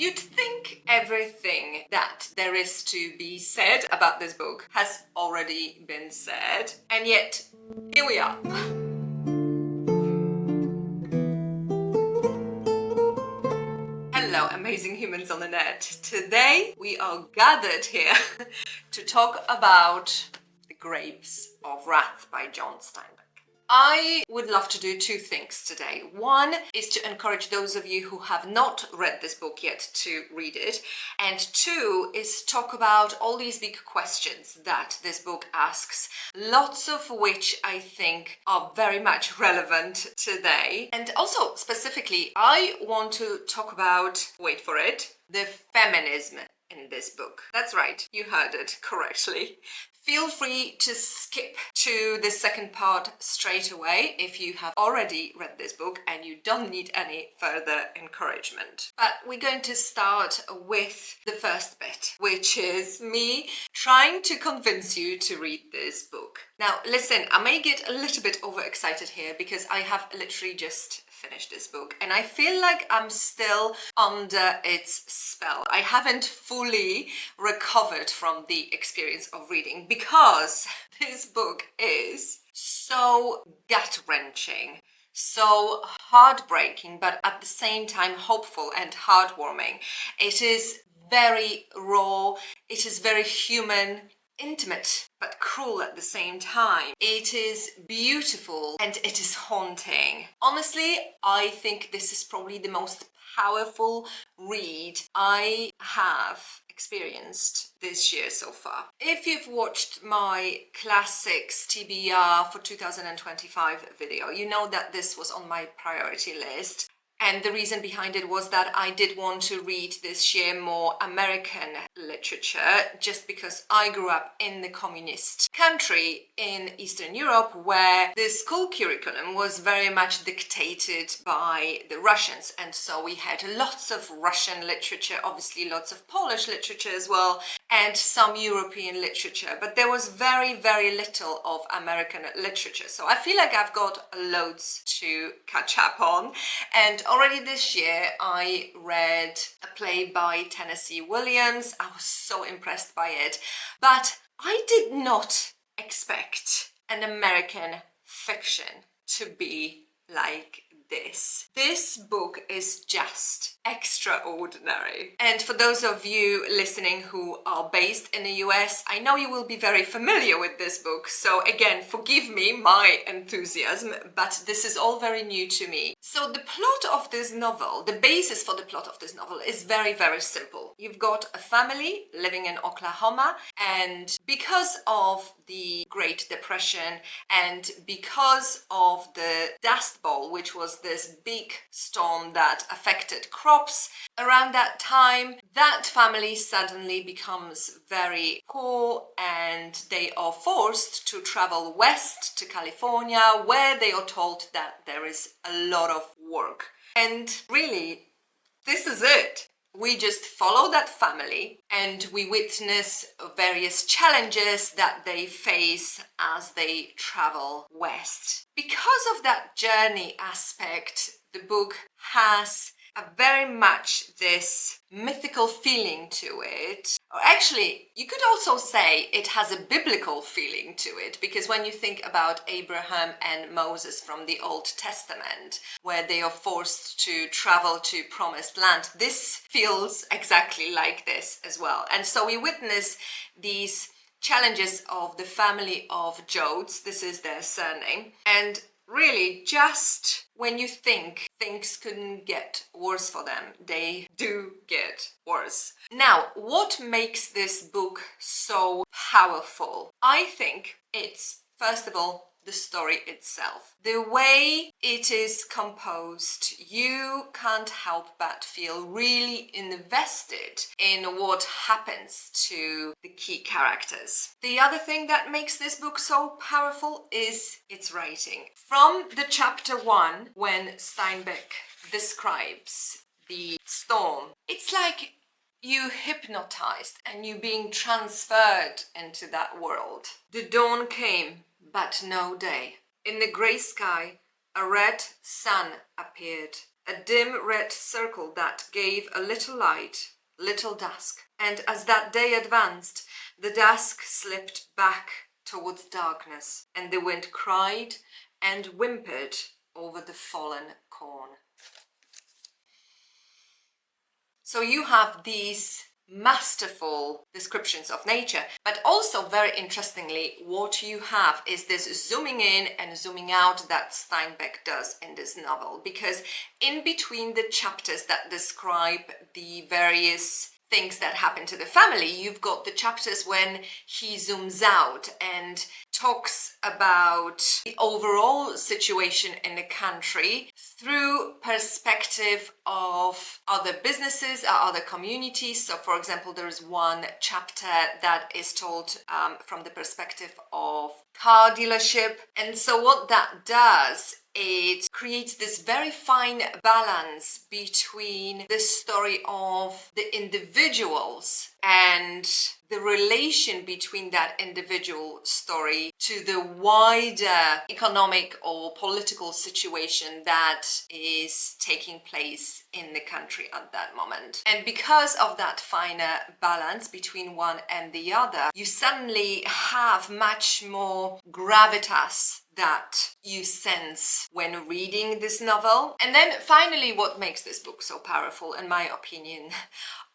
You'd think everything that there is to be said about this book has already been said, and yet here we are. Hello, amazing humans on the net. Today we are gathered here to talk about The Grapes of Wrath by John Steinbeck. I would love to do two things today. One is to encourage those of you who have not read this book yet to read it. And two is talk about all these big questions that this book asks, lots of which I think are very much relevant today. And also, specifically, I want to talk about, wait for it, the feminism in this book. That's right, you heard it correctly. Feel free to skip to the second part straight away if you have already read this book and you don't need any further encouragement. But we're going to start with the first bit, which is me trying to convince you to read this book. Now, listen, I may get a little bit overexcited here because I have literally just finished this book and I feel like I'm still under its spell. I haven't fully recovered from the experience of reading because this book is so gut-wrenching, so heartbreaking, but at the same time hopeful and heartwarming. It is very raw, it is very human, intimate but cruel at the same time. It is beautiful and it is haunting. Honestly, I think this is probably the most powerful read I have experienced this year so far. If you've watched my classics TBR for 2025 video, you know that this was on my priority list. And the reason behind it was that I did want to read this year more American literature, just because I grew up in the communist country in Eastern Europe where the school curriculum was very much dictated by the Russians. And so we had lots of Russian literature, obviously lots of Polish literature as well, and some European literature. But there was very, very little of American literature. So I feel like I've got loads to catch up on. And already this year, I read a play by Tennessee Williams. I was so impressed by it. But I did not expect an American fiction to be like this. This book is just extraordinary. And for those of you listening who are based in the US, I know you will be very familiar with this book. So again, forgive me my enthusiasm, but this is all very new to me. So the plot of this novel, the basis for the plot of this novel is very, very simple. You've got a family living in Oklahoma, and because of the Great Depression and because of the Dust Bowl, which was this big storm that affected crops around that time, that family suddenly becomes very poor and they are forced to travel west to California, where they are told that there is a lot of work. And really, this is it. We just follow that family and we witness various challenges that they face as they travel west. Because of that journey aspect, the book has a very much this mythical feeling to it. Or actually, you could also say it has a biblical feeling to it, because when you think about Abraham and Moses from the Old Testament, where they are forced to travel to promised land, this feels exactly like this as well. And so we witness these challenges of the family of Jodes, this is their surname, and really, just when you think things couldn't get worse for them, they do get worse. Now, what makes this book so powerful? I think it's, first of all, the story itself. The way it is composed, you can't help but feel really invested in what happens to the key characters. The other thing that makes this book so powerful is its writing. From the chapter 1, when Steinbeck describes the storm, it's like you hypnotized and you being transferred into that world. The dawn came, but no day. In the grey sky, a red sun appeared a dim red circle that gave a little light, little dusk. And as that day advanced, the dusk slipped back towards darkness, and the wind cried and whimpered over the fallen corn. So you have these masterful descriptions of nature, but also very interestingly, what you have is this zooming in and zooming out that Steinbeck does in this novel, because in between the chapters that describe the various things that happen to the family, you've got the chapters when he zooms out and talks about the overall situation in the country through perspective of other businesses or other communities. So for example, there is one chapter that is told from the perspective of car dealership. And so what that does, it creates this very fine balance between the story of the individuals and the relation between that individual story to the wider economic or political situation that is taking place in the country at that moment. And because of that finer balance between one and the other, you suddenly have much more gravitas that you sense when reading this novel. And then finally, what makes this book so powerful, in my opinion,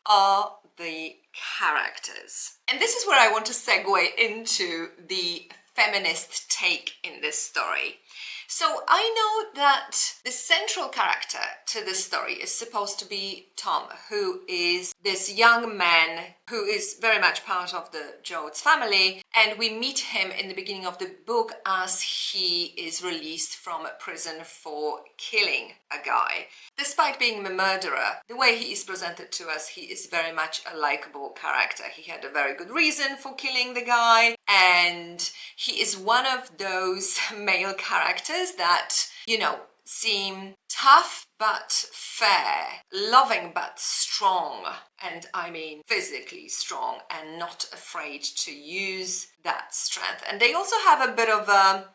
are the characters. And this is where I want to segue into the feminist take in this story. So I know that the central character to this story is supposed to be Tom, who is this young man who is very much part of the Jodes family, and we meet him in the beginning of the book as he is released from prison for killing a guy. Despite being a murderer, the way he is presented to us, he is very much a likable character. He had a very good reason for killing the guy, and he is one of those male characters that, you know, seem tough but fair, loving but strong, and I mean physically strong and not afraid to use that strength. And they also have a bit of a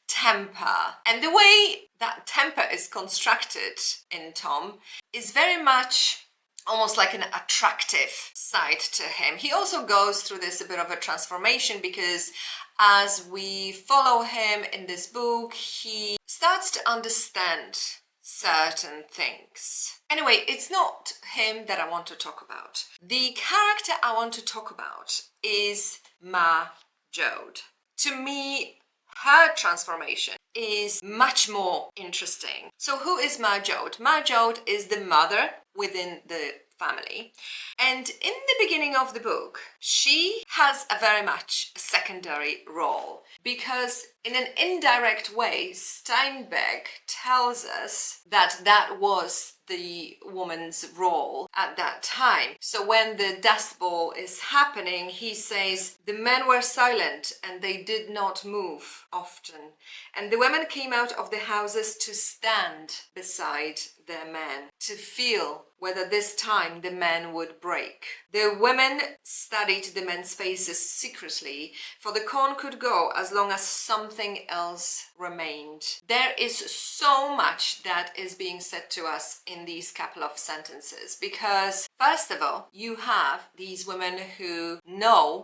temper, and the way that temper is constructed in Tom is very much almost like an attractive side to him. He also goes through this a bit of a transformation, because as we follow him in this book, he starts to understand certain things. Anyway, it's not him that I want to talk about. The character I want to talk about is Ma Jode. To me, her transformation is much more interesting. So who is Ma Jode? Ma Jode is the mother within the family. And in the beginning of the book, she has a very much secondary role, because in an indirect way, Steinbeck tells us that that was the woman's role at that time. So when the Dust Bowl is happening, he says, the men were silent and they did not move often. And the women came out of the houses to stand beside their men, to feel whether this time the men would break. The women studied the men's faces secretly, for the corn could go as long as something else remained. There is so much that is being said to us in these couple of sentences, because first of all, you have these women who know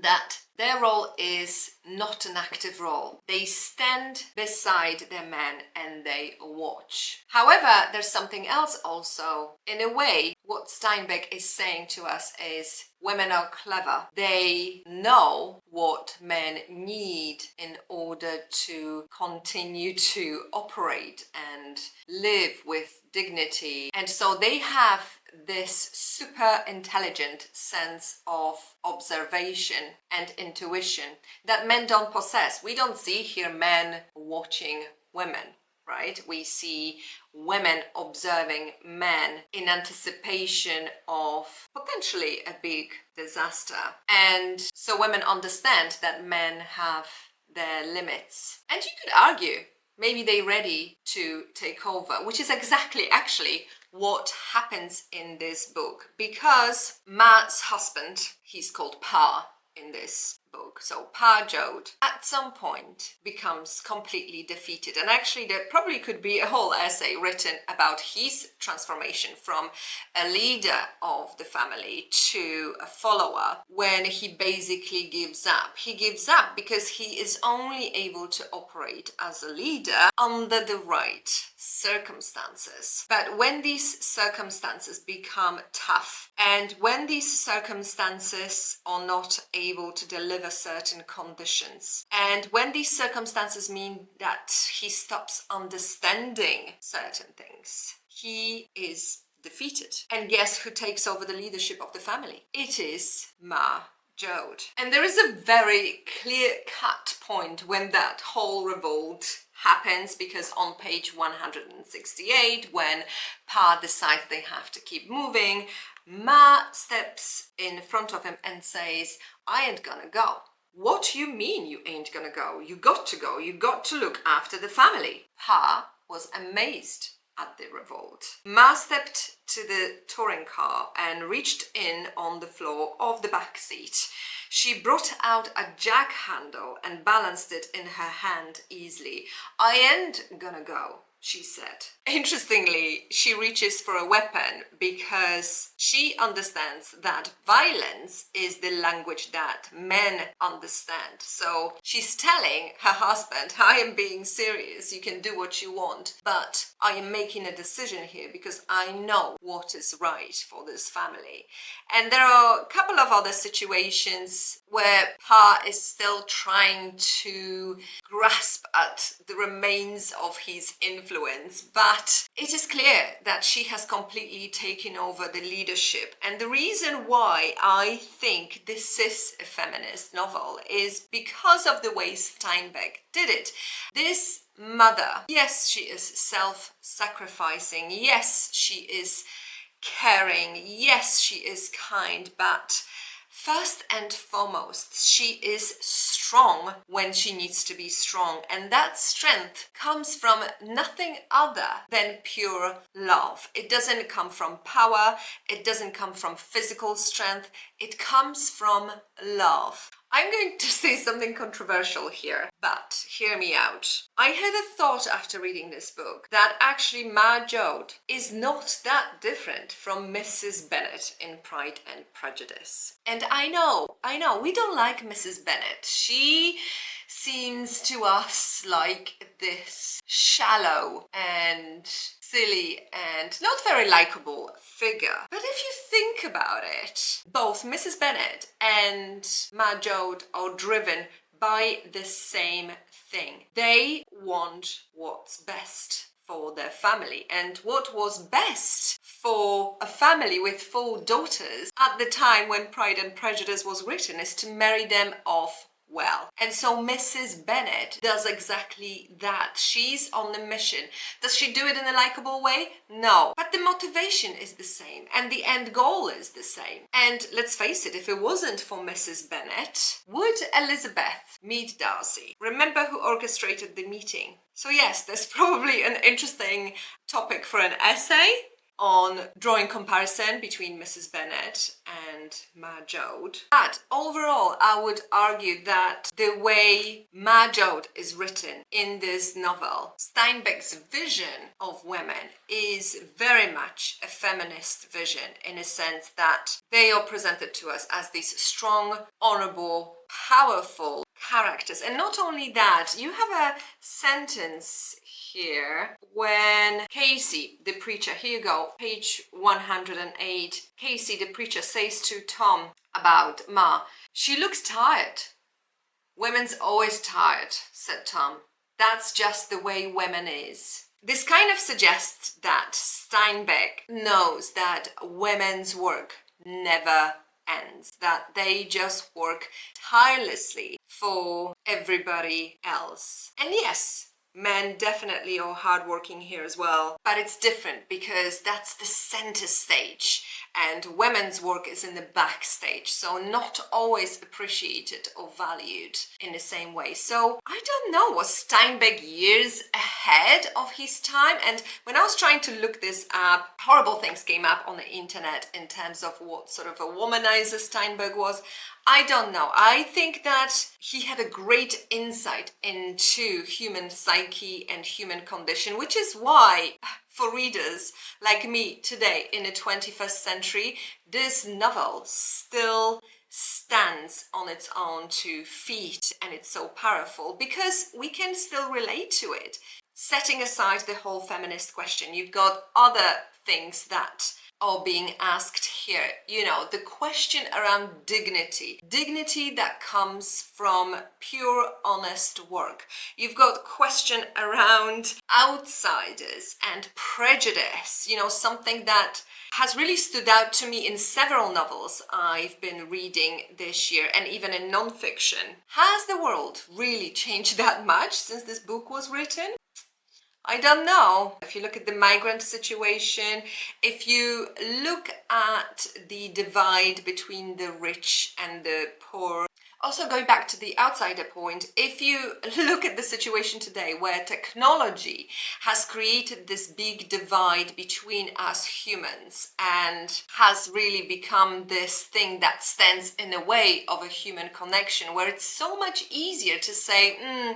that their role is not an active role. They stand beside their men and they watch. However, there's something else also. In a way, what Steinbeck is saying to us is women are clever. They know what men need in order to continue to operate and live with dignity. And so they have this super intelligent sense of observation and intuition that men don't possess. We don't see here men watching women, right? We see women observing men in anticipation of potentially a big disaster. And so women understand that men have their limits. And you could argue maybe they're ready to take over, which is exactly actually what happens in this book, because Ma's husband, he's called Pa in this book. So Pa Jode at some point becomes completely defeated, and actually there probably could be a whole essay written about his transformation from a leader of the family to a follower when he basically gives up. He gives up because he is only able to operate as a leader under the right circumstances. But when these circumstances become tough, and when these circumstances are not able to deliver certain conditions, and when these circumstances mean that he stops understanding certain things, he is defeated. And guess who takes over the leadership of the family? It is Ma Jode. And there is a very clear-cut point when that whole revolt happens, because on page 168, when Pa decides they have to keep moving, Ma steps in front of him and says, "I ain't gonna go." "What you mean you ain't gonna go? You got to go. You got to look after the family." Pa was amazed at the revolt. Ma stepped to the touring car and reached in on the floor of the back seat. She brought out a jack handle and balanced it in her hand easily. "I ain't gonna go," she said. Interestingly, she reaches for a weapon because she understands that violence is the language that men understand. So she's telling her husband, "I am being serious, you can do what you want, but I am making a decision here because I know what is right for this family." And there are a couple of other situations where Pa is still trying to grasp at the remains of his influence, but it is clear that she has completely taken over the leadership. And the reason why I think this is a feminist novel is because of the way Steinbeck did it. This mother, yes, she is self-sacrificing, yes, she is caring, yes, she is kind, but first and foremost, she is strong when she needs to be strong. And that strength comes from nothing other than pure love. It doesn't come from power. It doesn't come from physical strength. It comes from love. I'm going to say something controversial here, but hear me out. I had a thought after reading this book that actually Ma Jode is not that different from Mrs. Bennet in Pride and Prejudice. And I know, we don't like Mrs. Bennet. She seems to us like this shallow and silly and not very likable figure. But if you think about it, both Mrs. Bennet and Ma Jode are driven by the same thing. They want what's best for their family. And what was best for a family with 4 daughters at the time when Pride and Prejudice was written is to marry them off well. And so Mrs. Bennet does exactly that. She's on the mission. Does she do it in a likable way? No. But the motivation is the same and the end goal is the same. And let's face it, if it wasn't for Mrs. Bennet, would Elizabeth meet Darcy? Remember who orchestrated the meeting? So yes, there's probably an interesting topic for an essay on drawing comparison between Mrs. Bennet and Ma Jode. But overall, I would argue that the way Ma Jode is written in this novel, Steinbeck's vision of women is very much a feminist vision, in a sense that they are presented to us as these strong, honorable, powerful characters. And not only that, you have a sentence here when Casey, the preacher, here you go, page 108, Casey, the preacher, says to Tom about Ma, "She looks tired." "Women's always tired," said Tom. "That's just the way women is." This kind of suggests that Steinbeck knows that women's work never ends, that they just work tirelessly for everybody else. And yes, Men definitely are hardworking here as well, but it's different because that's the center stage and women's work is in the backstage, so not always appreciated or valued in the same way. So I don't know, was Steinbeck years ahead of his time? And when I was trying to look this up, horrible things came up on the internet in terms of what sort of a womanizer Steinbeck was. I don't know. I think that he had a great insight into human psyche and human condition, which is why for readers like me today in the 21st century, this novel still stands on its own 2 feet and it's so powerful because we can still relate to it. Setting aside the whole feminist question, you've got other things that are being asked here. You know, the question around dignity. Dignity that comes from pure, honest work. You've got question around outsiders and prejudice. You know, something that has really stood out to me in several novels I've been reading this year and even in non-fiction. Has the world really changed that much since this book was written? I don't know. If you look at the migrant situation, if you look at the divide between the rich and the poor, also going back to the outsider point, if you look at the situation today where technology has created this big divide between us humans and has really become this thing that stands in the way of a human connection, where it's so much easier to say,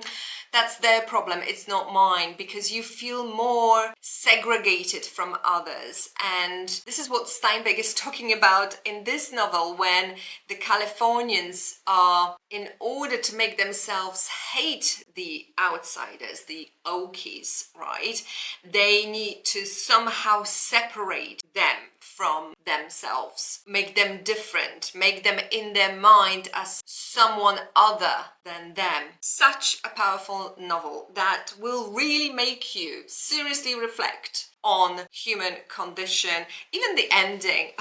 that's their problem, it's not mine, because you feel more segregated from others. And this is what Steinbeck is talking about in this novel, when the Californians are, in order to make themselves hate the outsiders, the Okies, right, they need to somehow separate them from themselves, make them different, make them in their mind as someone other than them. Such a powerful novel that will really make you seriously reflect on human condition. Even the ending.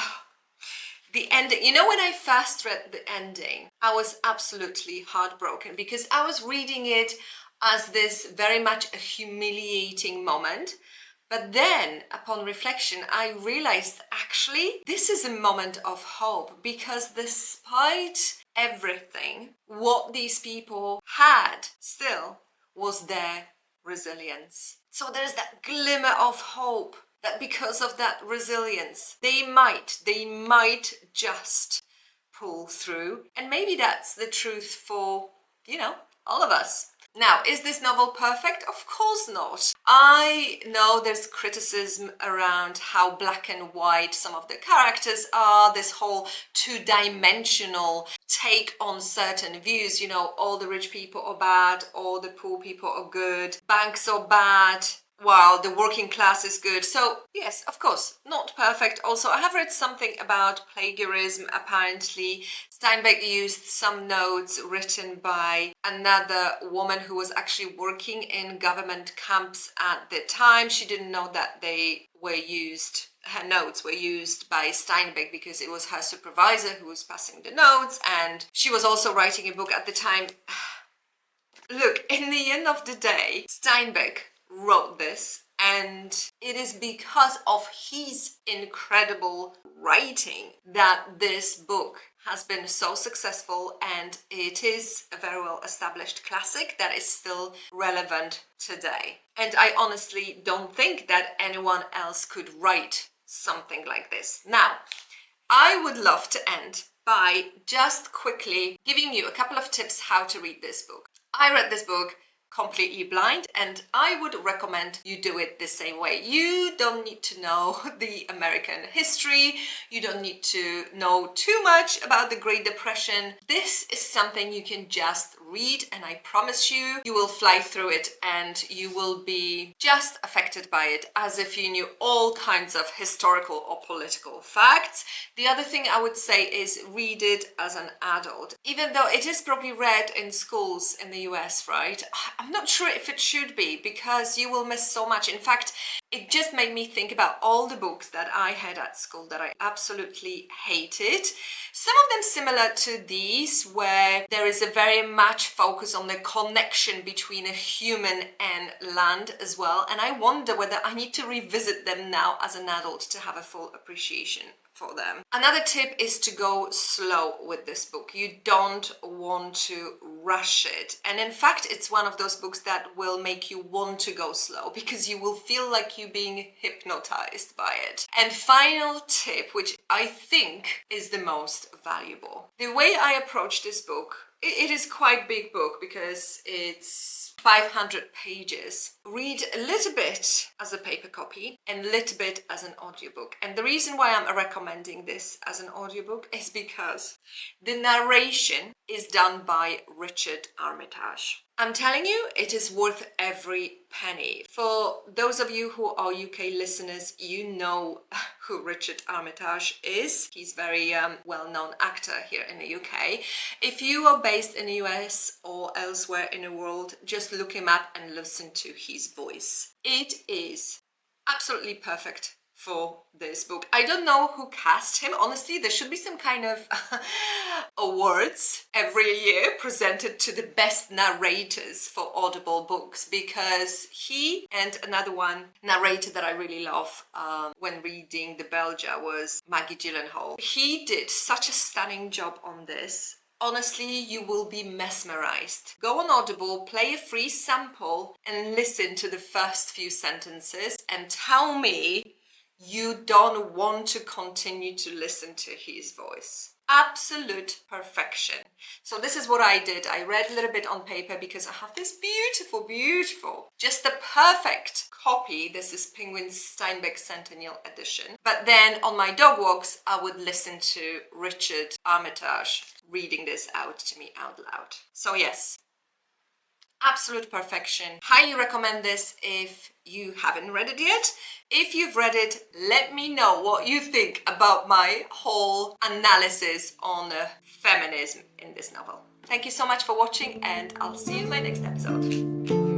The ending, you know, when I first read the ending, I was absolutely heartbroken because I was reading it as this very much a humiliating moment. But then, upon reflection, I realized actually this is a moment of hope, because despite everything, what these people had still was their resilience. So there's that glimmer of hope that because of that resilience, they might just pull through. And maybe that's the truth for, you know, all of us. Now, is this novel perfect? Of course not. I know there's criticism around how black and white some of the characters are, this whole two-dimensional take on certain views, you know, all the rich people are bad, all the poor people are good, banks are bad, while the working class is good. So yes, of course, not perfect. Also, I have read something about plagiarism. Apparently, Steinbeck used some notes written by another woman who was actually working in government camps at the time. She didn't know that they were used. Her notes were used by Steinbeck because it was her supervisor who was passing the notes, and she was also writing a book at the time. Look, in the end of the day, Steinbeck wrote this, and it is because of his incredible writing that this book has been so successful, and it is a very well established classic that is still relevant today. And I honestly don't think that anyone else could write something like this. Now, I would love to end by just quickly giving you a couple of tips how to read this book. I read this book completely blind, and I would recommend you do it the same way. You don't need to know the American history, you don't need to know too much about the Great Depression. This is something you can just read, and I promise you, you will fly through it and you will be just affected by it as if you knew all kinds of historical or political facts. The other thing I would say is read it as an adult, even though it is probably read in schools in the US, right? I'm not sure if it should be, because you will miss so much. In fact, it just made me think about all the books that I had at school that I absolutely hated. Some of them similar to these, where there is a very much focus on the connection between a human and land as well. And I wonder whether I need to revisit them now as an adult to have a full appreciation for them. Another tip is to go slow with this book. You don't want to rush it. And in fact, it's one of those books that will make you want to go slow, because you will feel like you're being hypnotized by it. And final tip, which I think is the most valuable. The way I approach this book, it is quite big book because it's 500 pages. Read a little bit as a paper copy and a little bit as an audiobook. And the reason why I'm recommending this as an audiobook is because the narration is done by Richard Armitage. I'm telling you, it is worth every penny. For those of you who are UK listeners, you know who Richard Armitage is. He's a very well-known actor here in the UK. If you are based in the US or elsewhere in the world, just look him up and listen to his voice. It is absolutely perfect for this book. I don't know who cast him. Honestly, there should be some kind of awards every year presented to the best narrators for Audible books, because he and another one narrator that I really love when reading The Belger was Maggie Gyllenhaal. He did such a stunning job on this. Honestly, you will be mesmerized. Go on Audible, play a free sample and listen to the first few sentences and tell me you don't want to continue to listen to his voice. Absolute perfection. So this is what I did. I read a little bit on paper because I have this beautiful, just the perfect copy. This is Penguin's Steinbeck Centennial Edition. But then on my dog walks, I would listen to Richard Armitage reading this out to me out loud. So yes, absolute perfection. Highly recommend this if you haven't read it yet. If you've read it, let me know what you think about my whole analysis on feminism in this novel. Thank you so much for watching, and I'll see you in my next episode.